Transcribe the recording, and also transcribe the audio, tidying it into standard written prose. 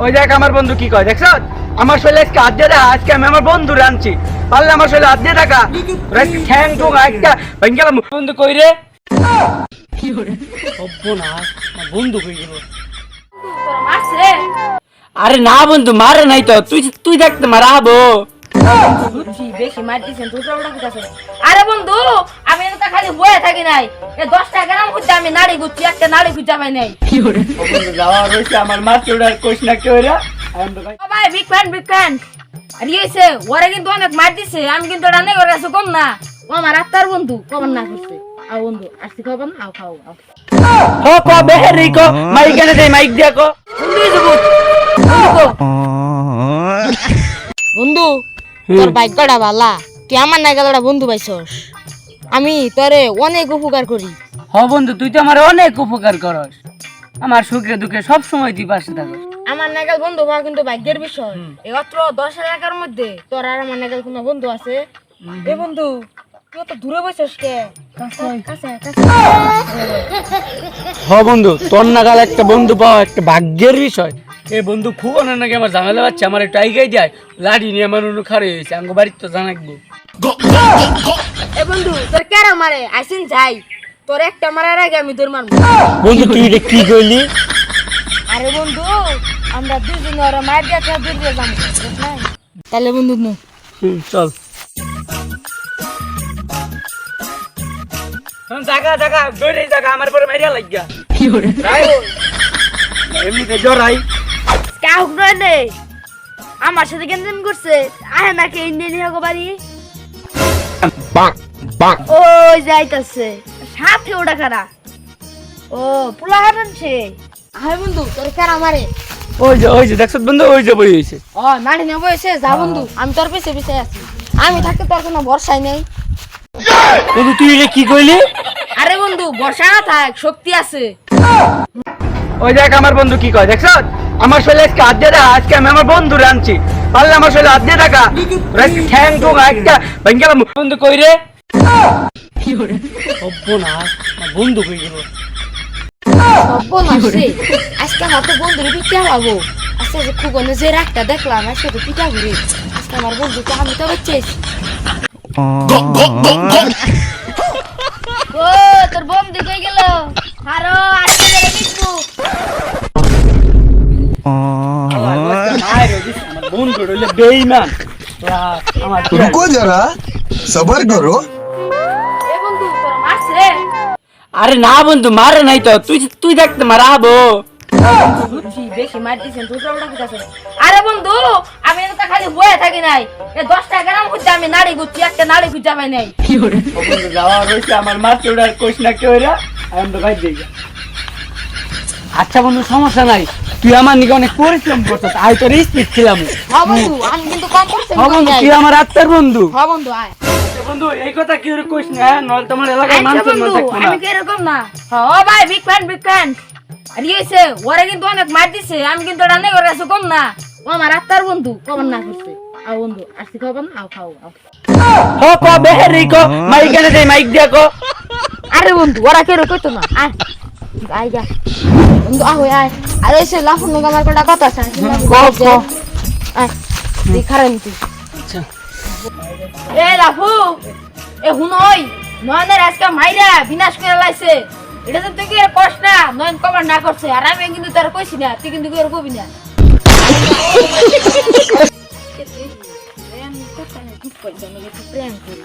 ওই দেখ আমার বন্ধু কি কয় দেখছ আমার শরীরে আজকে হাত দিয়ে দেখা আজকে আমি আমার বন্ধু আনছি পারলে আমার শরীরে হাত দিয়ে দেখা ঠ্যাং টুং একটা ভেঙে গেলাম বন্ধু কই রে কি করে না বন্ধু কই গেল তোরা মারছ রে? আরে না বন্ধু মারে নাই তো তুই তুই দেখতে মারাবো বুঝছি, বেশি মার দিছেন তুই ওটা কোথাছে? আরে বন্ধু আমি তো খালি বয়ে থাকি নাই, এ 10টা গ্রাম খুঁজে আমি নাড়ি গুচ্ছি, একটা নাড়ি খুঁজে পাই নাই। কি করে বন্ধু যাওয়া হইছে আমার মারতে ওড়ার কোশ না কেউ রা ও ভাই বিগ ফ্যান আর ইয়েছে ওরে কিন্তু অনেক মার দিছে, আমি কিন্তু ওটা নেই ওর কাছে কম না, ও আমার আত্মার বন্ধু কমন না করছে। আও বন্ধু আসছি খাবো না, আও খাও আও হো কো বেহরি কো মাইক এনে দে মাইক দিয়া কো বন্ধু যাবো বন্ধু তোর ভাগ্যটা ভালা, তুই আমার নাগালটা বন্ধু পাইছস। আমি তোরে অনেক উপকার করি। হ বন্ধু তুই তো আমার অনেক উপকার করস, আমার সুখে দুঃখে সব সময় তুই পাশে থাকস। আমার নাগাল বন্ধু হওয়া কিন্তু ভাগ্যের বিষয়। এই মাত্র 10 এলাকার মধ্যে তোর আর আমার নাগাল কোনো বন্ধু আছে? এ বন্ধু তুই তো দূরে বসছিস কে? কাছে হ বন্ধু তোর নাগাল একটা বন্ধু পাওয়া একটা ভাগ্যের বিষয়। এ বন্ধু খুব অনেক নাকি আমার ঝামেলা পাচ্ছে, আমার একটু আইগাই যায় লাঠি নিয়ে আমার অন্য খারে হয়েছে আঙ্গ বাড়ির তো জানাকবো। এ বন্ধু তোর কেরা মারে আইসিন যাই, তোর একটা মারার আগে আমি তোর মারবো। বন্ধু তুই এটা কি কইলি? আরে বন্ধু আমরা দুজন ওরা মার দেখা দূর দিয়ে যাবো, বুঝছ না? তাহলে বন্ধু নু চল জায়গা জায়গা দৌড়ে জায়গা আমার পরে মাইরা লাগিয়া কি করে এমনিতে জড়াই কাউক রে আমার সাথে কেমন করছে আহে নাকি ইন্ডিয়ান হোক বাড়ি ওই যাইতাছে সাথে ওটা খারা ও পোলা হাঁটানছে। আহে বন্ধু তোর কারা মারে ওই যে দেখছ বন্ধু ওই যে বই হইছে। ও মাঠে নেবো এসে যা বন্ধু, আমি তোর পিছে পিছে আছি, আমি থাকতে তোর কোনো ভরসাই নেই। বন্ধু তুই এটা কি কইলি? আরে বন্ধু ভরসা না থাক, শক্তি আছে। ওই দেখ আমার বন্ধু কি কয় দেখছ আমার শরীরে আজকে হাত দিয়ে দেখা আজকে আমি আমার বন্ধু আনছি পারলে আমার শরীরে হাত দিয়ে দেখা ঠ্যাং টুং একটা ভেঙে গেলাম বন্ধু কই রে কি করে না বন্ধু কই গেল আজকে আমার তো বন্ধুর পিঠা পাবো। আজকে যে খুব যে রাগটা দেখলাম আজকে তো পিঠা ঘুরে, আজকে আমার বন্ধু তো আমি তো বেঁচেছি। ও তোর বন্ধু কই গেল? আরো আজকে ধরে নিকু বন্ধু রইলে বেঈমান। रुको जरा सबर करो। এ বন্ধু তোর মারছ রে? আরে না বন্ধু মারে নাই তো তুই তুই দেখতে মারাবো বুঝছি, বেশি মার দিছেন তুই ওটা কোথাছে? আরে বন্ধু আমি তো খালি বয়ে থাকি নাই, এ 10টা গ্রাম খুঁজে আমি নাড়ি গুচ্ছি, একটা নাড়ি খুঁজে পাই নাই। কি করে বন্ধু যাওয়া হইছে আমার মারতে ওড়ার কোশ না কেউ রা আমি তো ভাই দেই। আচ্ছা বন্ধু সমস্যা নাই, তুই আমার নিকে অনেক পরিশ্রম করছিস, আই তোর স্পিড ছিলাম। হ্যাঁ বন্ধু আমি কিন্তু কম করছি বন্ধু তুই আমার আত্মার বন্ধু। হ্যাঁ বন্ধু আয় বন্ধু এই কথা কি করে কইস না নল তোমার এলাকার মানুষ না থাকতো না। আমি কি এরকম না? ও ভাই বিগ ফ্যান আর ইয়েছে ওরে কিন্তু অনেক মার দিছে, আমি কিন্তু ওটা নেই ওর কাছে কম না, ও আমার আত্মার বন্ধু কমন না করছে। আও বন্ধু আসছি খাবো না, আও খাও আও হো কো বেহরি কো মাইক এনে দে মাইক দিয়া কো আরে বন্ধু ওরা কেউ কইতো না আয় আয় যা বন্ধু আয় আরে এসে লাফুন আমার কটা কথা আছে আয় তুই খারাপ তুই। আচ্ছা এ লাফু এ হুনই নয়নের আজকে মাইরা বিনাশ করে লাইছে, এটা তো তুই কি কষ্ট না নয়ন কভার না করছে, আর আমি কিন্তু তোর কইছি না, তুই কিন্তু কি আর কবি না। প্রেম করি